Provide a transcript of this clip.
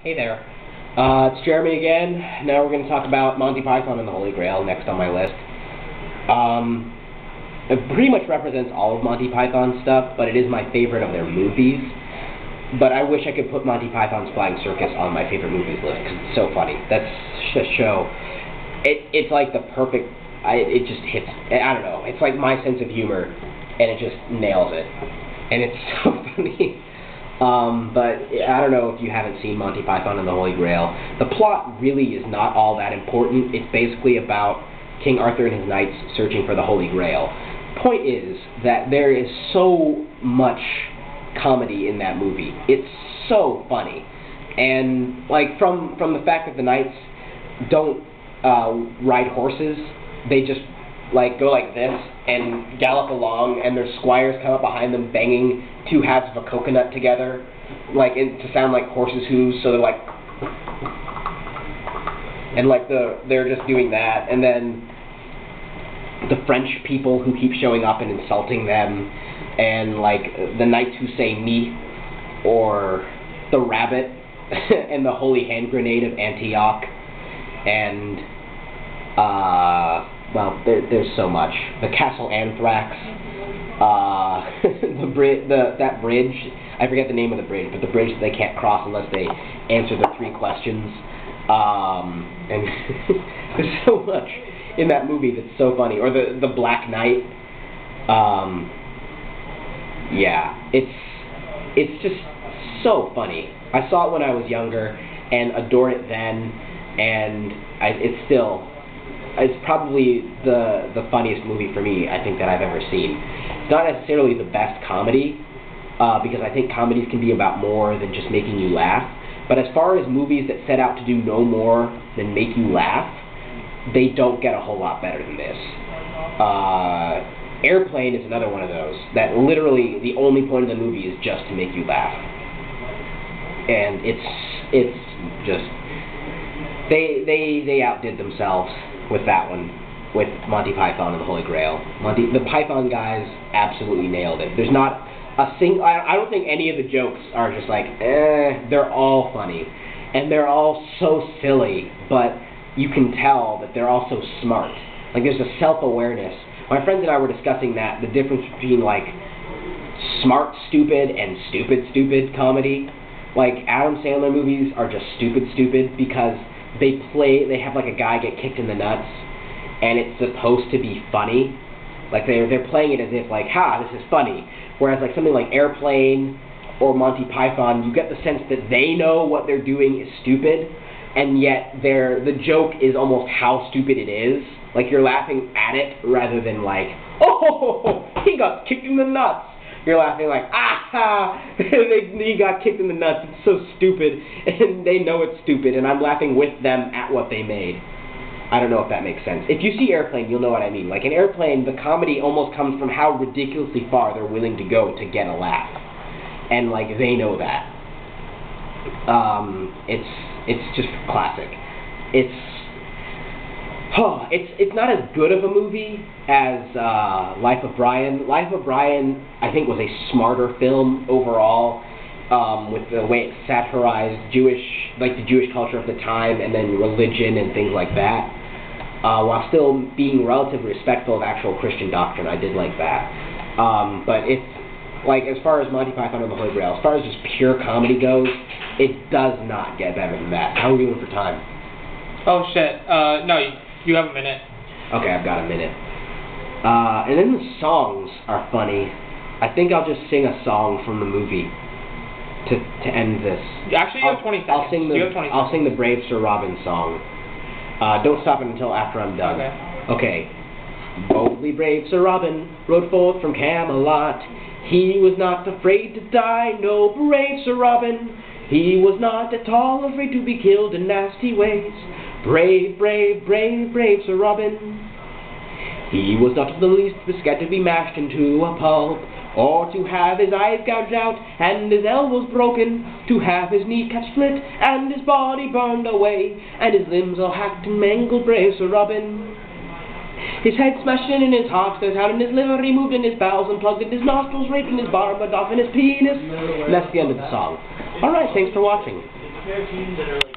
Hey there. It's Jeremy again. Now we're going to talk about Monty Python and the Holy Grail, next on my list. It pretty much represents all of Monty Python's stuff, but it is my favorite of their movies. But I wish I could put Monty Python's Flying Circus on my favorite movies list, because it's so funny. That's a show. It's like the perfect, it just hits, I don't know, it's like my sense of humor, and it just nails it. And it's so funny. But I don't know if you haven't seen Monty Python and the Holy Grail. The plot really is not all that important. It's basically about King Arthur and his knights searching for the Holy Grail. Point is that there is so much comedy in that movie. It's so funny. And like from the fact that the knights don't ride horses, they just like go like this and gallop along, and their squires come up behind them banging two halves of a coconut together, like to sound like horses' hooves. So they're like, and like they're just doing that, and then the French people who keep showing up and insulting them, and like the knights who say me, or the rabbit, and the holy hand grenade of Antioch, and well, there's so much. The Castle Anthrax, that bridge, I forget the name of the bridge, but the bridge that they can't cross unless they answer the 3 questions. And there's so much in that movie that's so funny. Or the Black Knight. Yeah, it's just so funny. I saw it when I was younger and adored it then, and it's probably the funniest movie for me, I think, that I've ever seen. It's not necessarily the best comedy, because I think comedies can be about more than just making you laugh. But as far as movies that set out to do no more than make you laugh, they don't get a whole lot better than this. Airplane is another one of those, that literally the only point of the movie is just to make you laugh. And it's just, they outdid themselves with that one, with Monty Python and the Holy Grail. The Python guys absolutely nailed it. There's not a single, I don't think any of the jokes are just like, they're all funny. And they're all so silly, but you can tell that they're all so smart. Like, there's a self-awareness. My friends and I were discussing that, the difference between, like, smart, stupid, and stupid, stupid comedy. Like, Adam Sandler movies are just stupid, stupid, because they have like a guy get kicked in the nuts, and it's supposed to be funny. Like they're playing it as if like, ha, this is funny. Whereas like something like Airplane or Monty Python, you get the sense that they know what they're doing is stupid, and yet the joke is almost how stupid it is. Like you're laughing at it rather than like, oh, he got kicked in the nuts. You're laughing like, he got kicked in the nuts, it's so stupid, and they know it's stupid, and I'm laughing with them at what they made. I don't know if that makes sense. If you see Airplane, you'll know what I mean. Like in Airplane, the comedy almost comes from how ridiculously far they're willing to go to get a laugh. And like, they know that. It's just classic. It's not as good of a movie as Life of Brian. Life of Brian, I think, was a smarter film overall, with the way it satirized the Jewish culture of the time, and then religion and things like that, while still being relatively respectful of actual Christian doctrine. I did like that. But it's like, as far as Monty Python and the Holy Grail, as far as just pure comedy goes, it does not get better than that. How are we doing for time? Oh shit. No. You have a minute. Okay, I've got a minute. And then the songs are funny. I think I'll just sing a song from the movie to end this. Actually, you have 20 seconds. I'll sing the Brave Sir Robin song. Don't stop it until after I'm done. Okay. Boldly brave Sir Robin rode forth from Camelot. He was not afraid to die, no, brave Sir Robin. He was not at all afraid to be killed in nasty ways. Brave, brave, brave, brave Sir Robin. He was not in the least scared to be mashed into a pulp, or to have his eyes gouged out, and his elbows broken, to have his kneecaps split, and his body burned away, and his limbs all hacked and mangled, brave Sir Robin. His head smashed in, and his heart split out, and his liver removed, and his bowels unplugged, and his nostrils raped, and his barb off, and his penis. And that's the end of the song. Alright, thanks for watching. pair of shoes that are like